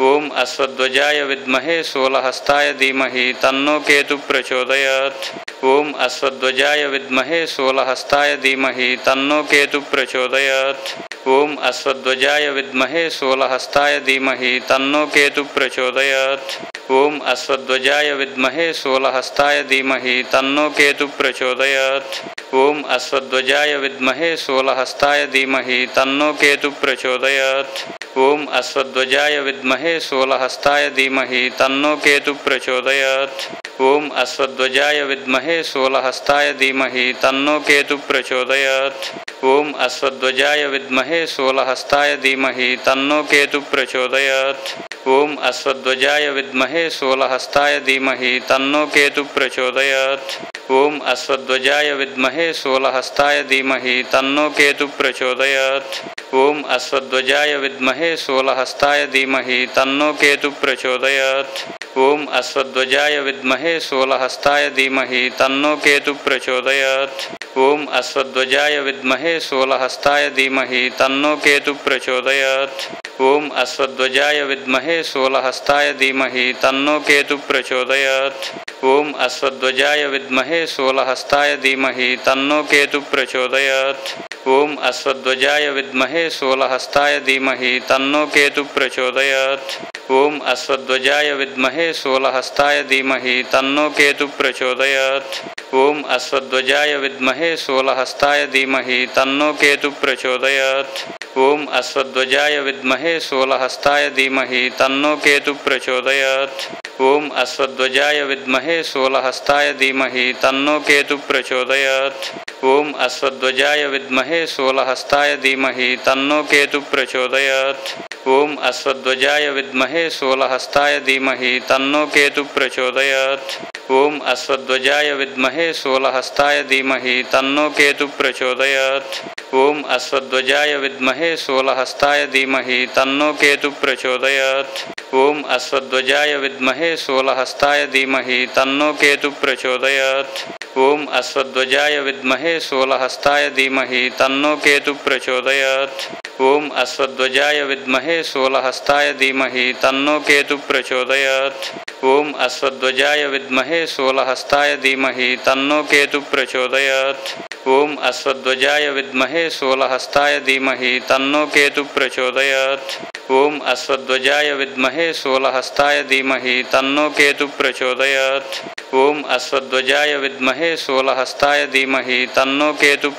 ओम अश्वध्वजाय विद्महे शूलहस्ताय धीमहि तन्नो केतुः प्रचोदयात्। ओम अश्वध्वजाय विद्महे शूलहस्ताय धीमहि तन्नो केतुः प्रचोदयात्। ओम अश्वध्वजाय विद्महे शूलहस्ताय धीमहि तन्नो केतुः प्रचोदयात्। ओम अश्वध्वजाय विद्महे शूलहस्ताय धीमहि तन्नो केतुः प्रचोदयात्। ओम अश्वध्वजाय विद्महे शूलहस्ताय धीमहि तन्नो केतुः प्रचोदयात्। ओम अश्वध्वजाय विद्महे शूलहस्ताय धीमहि तन्नो केतुः प्रचोदयात्। ओम अश्वध्वजाय विद्महे शूलहस्ताय धीमहि तन्नो केतुः प्रचोदयात्। ओम अश्वध्वजाय विद्महे शूलहस्ताय धीमहि तन्नो केतुः प्रचोदयात्। ओम अश्वध्वजाय विद्महे शूलहस्ताय धीमहि तन्नो केतुः प्रचोदयात्। ओम अश्वध्वजाय विद्महे शूलहस्ताय धीमहि तन्नो केतुः प्रचोदयात्। ओम अश्वध्वजाय विद्महे शूलहस्ताय धीमहि तन्नो केतुः प्रचोदयात्। ओम अश्वध्वजाय विद्महे शूलहस्ताय धीमहि तन्नो केतुः प्रचोदयात्। ओम अश्वध्वजाय विद्महे शूलहस्ताय धीमहि तन्नो केतुः प्रचोदयात्। ओम अश्वध्वजाय विद्महे शूलहस्ताय धीमहि तन्नो केतुः प्रचोदयात्। ओम अश्वध्वजाय विद्महे शूलहस्ताय धीमहि तन्नो केतुः प्रचोदयात्। ओम अश्वध्वजाय विद्महे शूलहस्ताय धीमहि तन्नो केतुः प्रचोदयात्। ओम अश्वध्वजाय विद्महे शूलहस्ताय धीमहि तन्नो केतुः प्रचोदयात्। ओम अश्वध्वजाय विद्महे शूलहस्ताय धीमहि तन्नो केतुः प्रचोदयात्। ओम अश्वध्वजाय विद्महे शूलहस्ताय धीमहि तन्नो केतुः प्रचोदयात्। ओम अश्वध्वजाय विद्महे शूलहस्ताय धीमहि तन्नो केतुः प्रचोदयात्। ओम अश्वध्वजाय विद्महे शूलहस्ताय धीमहि तन्नो केतुः प्रचोदयात्। ओम अश्वध्वजाय विद्महे शूलहस्ताय धीमहि तन्नो केतुः प्रचोदयात्। ओम अश्वध्वजाय विद्महे शूलहस्ताय धीमहि तन्नो केतुः प्रचोदयात्। ओम अश्वध्वजाय विद्महे शूलहस्ताय धीमहि तन्नो केतुः प्रचोदयात्। ओम अश्वध्वजाय विद्महे शूलहस्ताय धीमहि तन्नो केतुः प्रचोदयात्। ओम अश्वध्वजाय विद्महे शूलहस्ताय धीमहि तन्नो केतुः प्रचोदयात्। ओम अश्वध्वजाय विद्महे शूलहस्ताय धीमहि तन्नो केतुः प्रचोदयात्। ओम अश्वध्वजाय विद्महे शूलहस्ताय धीमहि तन्नो केतुः प्रचोदयात्। ओम अश्वध्वजाय विद्महे शूलहस्ताय धीमहि तन्नो केतुः प्रचोदयात्। ओम अश्वध्वजाय विद्महे शूलहस्ताय धीमहि तन्नो केतुः प्रचोदयात्। ओम अश्वध्वजाय विद्महे शूलहस्ताय धीमहि तन्नो केतुः प्रचोदयात्। ओम अश्वध्वजाय विद्महे शूलहस्ताय धीमहि तन्नो केतुः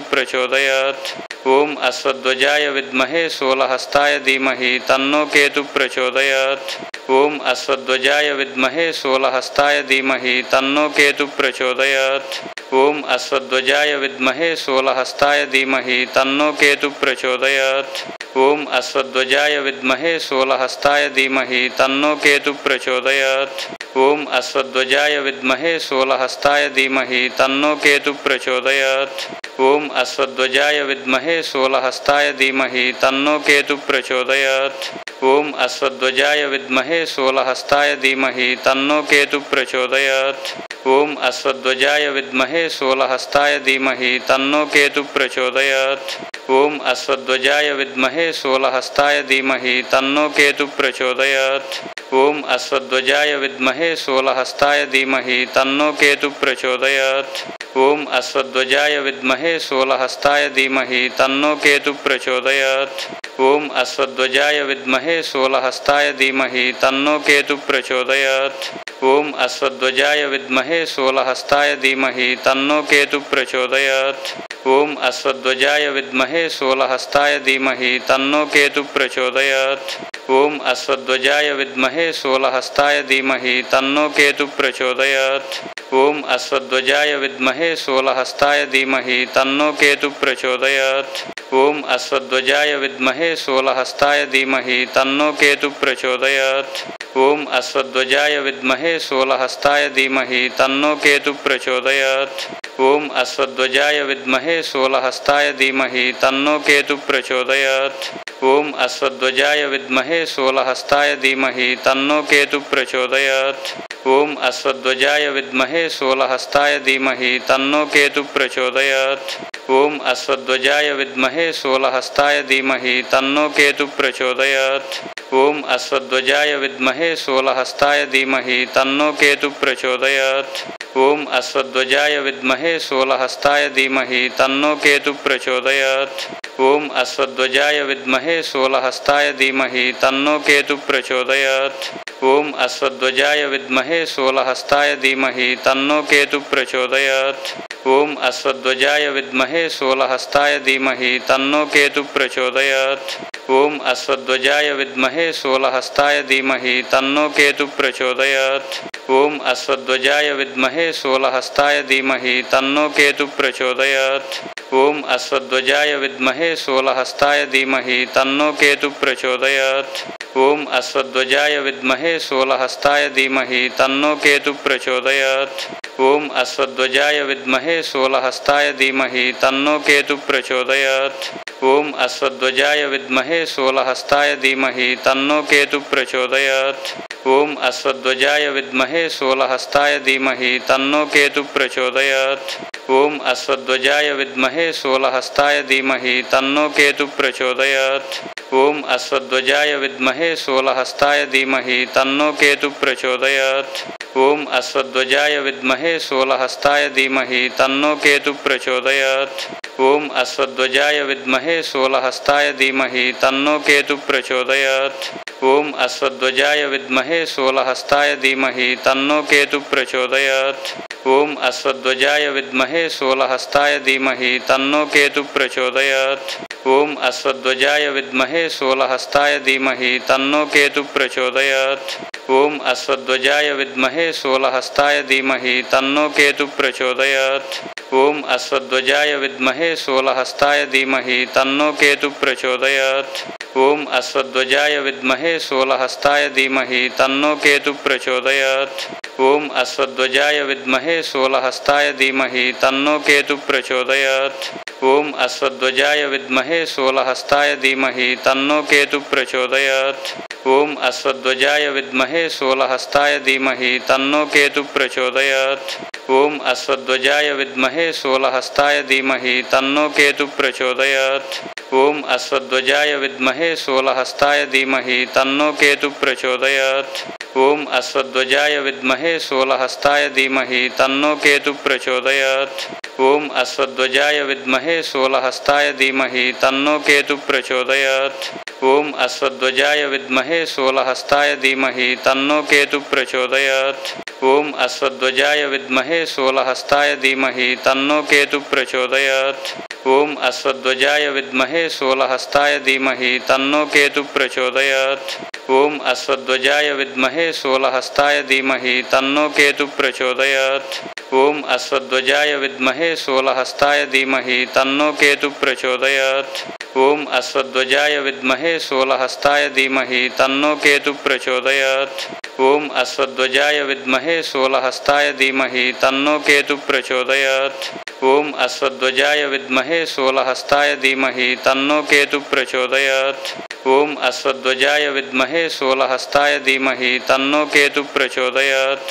प्रचोदयात्। ओम अश्वध्वजाय विद्महे शूलहस्ताय धीमहि तन्नो केतुः प्रचोदयात्। ओम अश्वध्वजाय विद्महे शूलहस्ताय धीमहि तन्नो केतुः प्रचोदयात्। ओम अश्वध्वजाय विद्महे शूलहस्ताय धीमहि तन्नो केतुः प्रचोदयात्। ओम अश्वध्वजाय विद्महे शूलहस्ताय धीमहि तन्नो केतुः प्रचोदयात्। ओम अश्वध्वजाय विद्महे शूलहस्ताय धीमहि तन्नो केतुः प्रचोदयात्। ओम अश्वध्वजाय विद्महे शूलहस्ताय धीमहि तन्नो केतुः प्रचोदयात्। ओम अश्वध्वजाय विद्महे शूलहस्ताय धीमहि तन्नो केतुः प्रचोदयात्। ओम अश्वध्वजाय विद्महे शूलहस्ताय धीमहि तन्नो केतुः प्रचोदयात्। ओम अश्वध्वजाय विद्महे शूलहस्ताय धीमहि तन्नो केतुः प्रचोदयात्। ओम अश्वध्वजाय विद्महे शूलहस्ताय धीमहि तन्नो केतुः प्रचोदयात्। ओम अश्वध्वजाय विद्महे शूलहस्ताय धीमहि तन्नो केतुः प्रचोदयात्। ओम अश्वध्वजाय विद्महे शूलहस्ताय धीमहि तन्नो केतुः प्रचोदयात्। ओम अश्वध्वजाय विद्महे शूलहस्ताय धीमहि तन्नो केतुः प्रचोदयात्। ओम अश्वध्वजाय विद्महे शूलहस्ताय धीमहि तन्नो केतुः प्रचोदयात्। ओम अश्वध्वजाय विद्महे शूलहस्ताय धीमहि तन्नो केतुः प्रचोदयात्। ओम अश्वध्वजाय विद्महे शूलहस्ताय धीमहि तन्नो केतुः प्रचोदयात्। ओम अश्वध्वजाय विद्महे शूलहस्ताय धीमहि तन्नो केतुः प्रचोदयात्। ओम अश्वध्वजाय विद्महे शूलहस्ताय धीमहि तन्नो केतुः प्रचोदयात्। ओम अश्वध्वजाय विद्महे शूलहस्ताय धीमहि तन्नो केतुः प्रचोदयात्। ओम अश्वध्वजाय विद्महे शूलहस्ताय धीमहि तन्नो केतुः प्रचोदयात्। ओम अश्वध्वजाय विद्महे शूलहस्ताय धीमहि तन्नो केतुः प्रचोदयात्। ओम अश्वध्वजाय विद्महे शूलहस्ताय धीमहि तन्नो केतुः प्रचोदयात्। ओम अश्वध्वजाय विद्महे शूलहस्ताय धीमहि तन्नो केतुः प्रचोदयात्। ओम अश्वध्वजाय विद्महे शूलहस्ताय धीमहि तन्नो केतुः प्रचोदयात्। ओम अश्वध्वजाय विद्महे शूलहस्ताय धीमहि तन्नो केतुः प्रचोदयात्। ओम अश्वध्वजाय विद्महे शूलहस्ताय धीमहि तन्नो केतुः प्रचोदयात्। ओम अश्वध्वजाय विद्महे शूलहस्ताय धीमहि तन्नो केतुः प्रचोदयात्। ओम अश्वध्वजाय विद्महे शूलहस्ताय धीमहि तन्नो केतुः प्रचोदयात्। ओम अश्वध्वजाय विद्महे शूलहस्ताय धीमहि तन्नो केतुः प्रचोदयात्। ओम अश्वध्वजाय विद्महे शूलहस्ताय धीमहि तन्नो केतुः प्रचोदयात्। ओम अश्वध्वजाय विद्महे शूलहस्ताय धीमहि तन्नो केतुः प्रचोदयात्। ओम अश्वध्वजाय विद्महे शूलहस्ताय धीमहि तन्नो केतुः प्रचोदयात्। ओम अश्वध्वजाय विद्महे शूलहस्ताय धीमहि तन्नो केतुः प्रचोदयात्। ओम अश्वध्वजाय विद्महे शूलहस्ताय धीमहि तन्नो केतुः प्रचोदयात्। ओम अश्वध्वजाय विद्महे शूलहस्ताय धीमहि तन्नो केतुः प्रचोदयात्। ओम अश्वध्वजाय विद्महे शूलहस्ताय धीमहि तन्नो केतुः प्रचोदयात्। ओम अश्वध्वजाय विद्महे शूलहस्ताय धीमहि तन्नो केतुः प्रचोदयात्। ओम अश्वध्वजाय विद्महे शूलहस्ताय धीमहि तन्नो केतुः प्रचोदयात्। ओम अश्वध्वजाय विद्महे शूलहस्ताय धीमहि तन्नो केतुः प्रचोदयात्। ओम अश्वध्वजाय विद्महे शूलहस्ताय धीमहि तन्नो केतुः प्रचोदयात्। ओम अश्वध्वजाय विद्महे शूलहस्ताय धीमहि तन्नो केतुः प्रचोदयात्। ओम अश्वध्वजाय विद्महे शूलहस्ताय धीमहि तन्नो केतुः प्रचोदयात्। ओम अश्वध्वजाय विद्महे शूलहस्ताय धीमहि तन्नो केतुः प्रचोदयात्। ओम अश्वध्वजाय विद्महे शूलहस्ताय धीमहि तन्नो केतुः प्रचोदयात्। ओम अश्वध्वजाय विद्महे शूलहस्ताय धीमहि तन्नो केतुः प्रचोदयात्। ओम अश्वध्वजाय विद्महे शूलहस्ताय धीमहि तन्नो केतुः प्रचोदयात्। ओम अश्वध्वजाय विद्महे शूलहस्ताय धीमहि तन्नो केतुः प्रचोदयात्। ओम अश्वध्वजाय विद्महे शूलहस्ताय धीमहि तन्नो केतुः प्रचोदयात्। ओम अश्वध्वजाय विद्महे शूलहस्ताय धीमहि तन्नो केतुः प्रचोदयात्। ओम अश्वध्वजाय विद्महे शूलहस्ताय धीमहि तन्नो केतुः प्रचोदयात्। ओम अश्वध्वजाय विद्महे शूलहस्ताय धीमहि तन्नो केतुः प्रचोदयात्। ओम अश्वध्वजाय विद्महे शूलहस्ताय धीमहि तन्नो केतुः प्रचोदयात्। ओम अश्वध्वजाय विद्महे शूलहस्ताय धीमहि तन्नो केतुः प्रचोदयात्। ओम अश्वध्वजाय विद्महे शूलहस्ताय धीमहि तन्नो केतुः प्रचोदयात्। ओम अश्वध्वजाय विद्महे शूलहस्ताय धीमहि तन्नो केतुः प्रचोदयात्। ओम अश्वध्वजाय विद्महे शूलहस्ताय धीमहि तन्नो केतुः प्रचोदयात्। ओम अश्वध्वजाय विद्महे शूलहस्ताय धीमहि तन्नो केतुः प्रचोदयात्। ओम अश्वध्वजाय विद्महे शूलहस्ताय धीमहि तन्नो केतुः प्रचोदयात्। ओम अश्वध्वजाय विद्महे शूलहस्ताय धीमहि तन्नो केतुः प्रचोदयात्। ओम अश्वध्वजाय विद्महे शूलहस्ताय धीमहि तन्नो केतुः प्रचोदयात्।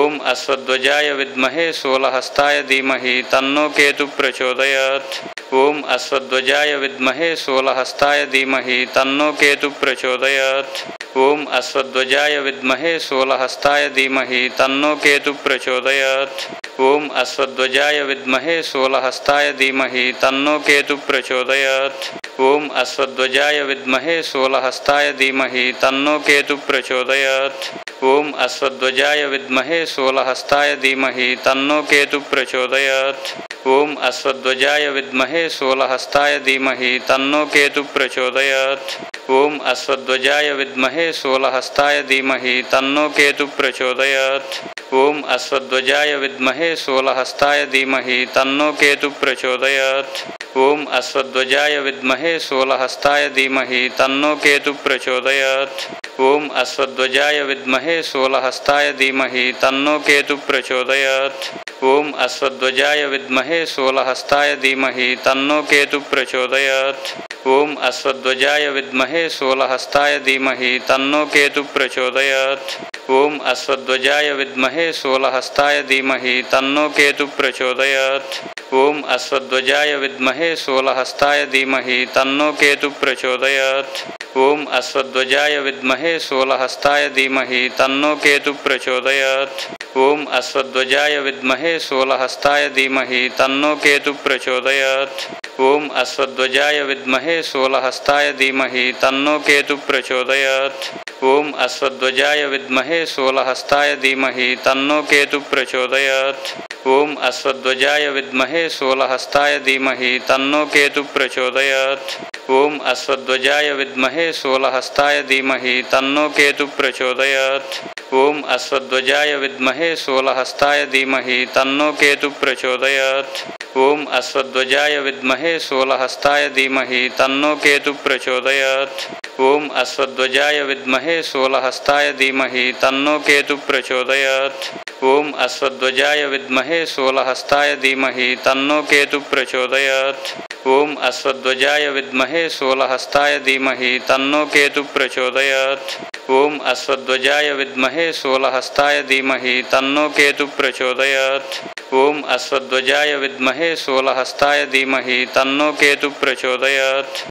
ओम अश्वध्वजाय विद्महे शूलहस्ताय धीमहि तन्नो केतुः प्रचोदयात्। ओम अश्वध्वजाय विद्महे शूलहस्ताय धीमहि तन्नो केतुः प्रचोदयात्। ओम अश्वध्वजाय विद्महे शूलहस्ताय धीमहि तन्नो केतुः प्रचोदयात्। ओम अश्वध्वजाय विद्महे शूलहस्ताय धीमहि तन्नो केतुः प्रचोदयात्। ओम अश्वध्वजाय विद्महे शूलहस्ताय धीमहि तन्नो केतुः प्रचोदयात्। ओम अश्वध्वजाय विद्महे शूलहस्ताय धीमहि तन्नो केतुः प्रचोदयात्। ओम अश्वध्वजाय विद्महे शूलहस्ताय धीमहि तन्नो केतुः प्रचोदयात्। ओम अश्वध्वजाय विद्महे शूलहस्ताय धीमहि तन्नो केतुः प्रचोदयात्। ओम अश्वध्वजाय विद्महे शूलहस्ताय धीमहि तन्नो केतुः प्रचोदयात्। ओम अश्वध्वजाय विद्महे शूलहस्ताय धीमहि तन्नो केतुः प्रचोदयात्। ओम अश्वध्वजाय विद्महे शूलहस्ताय धीमहि तन्नो केतु प्रचोदयात्। ओम अश्वध्वजाय विद्महे शूलहस्ताय धीमहि तन्नो केतु प्रचोदयात्। ओम अश्वध्वजाय विद्महे शूलहस्ताय धीमहि तन्नो केतु प्रचोदयात्। ओम अश्वध्वजाय विद्महे शूलहस्ताय धीमहि तन्नो केतु प्रचोदयात्। ओम अश्वध्वजाय विद्महे शूलहस्ताय धीमहि तन्नो केतु प्रचोदयात्। ओम अश्वध्वजाय विद्महे शूलहस्ताय धीमहि तन्नो केतु प्रचोदयात्। ओम अश्वध्वजाय विद्महे शूलहस्ताय धीमहि तन्नो केतु प्रचोदयात्। ओम अश्वध्वजाय विद्महे शूलहस्ताय धीमहि तन्नो केतु प्रचोदयात्। ओम अश्वध्वजाय विद्महे शूलहस्ताय धीमहि तन्नो केतु प्रचोदयात्। ओम अश्वध्वजाय विद्महे शूलहस्ताय धीमहि तन्नो केतु प्रचोदयात्। ओम अश्वध्वजाय विद्महे शूलहस्ताय धीमहि तन्नो केतु प्रचोदयात्। ओम अश्वध्वजाय विद्महे शूलहस्ताय धीमहि तन्नो केतु प्रचोदयात्। ओम अश्वध्वजाय विद्महे शूलहस्ताय धीमहि तन्नो केतु प्रचोदयात्। ओम अश्वध्वजाय विद्महे शूलहस्ताय धीमहि तन्नो केतु प्रचोदयात्। ओम अश्वध्वजाय विद्महे शूलहस्ताय धीमहि तन्नो केतु प्रचोदयात्। ओम अश्वध्वजाय विद्महे शूलहस्ताय धीमहि तन्नो केतु प्रचोदयात्। ओम अश्वध्वजाय विद्महे शूलहस्ताय धीमहि तन्नो केतु प्रचोदयात्। ओम अश्वध्वजाय विद्महे शूलहस्ताय धीमहि तन्नो केतु प्रचोदयात्।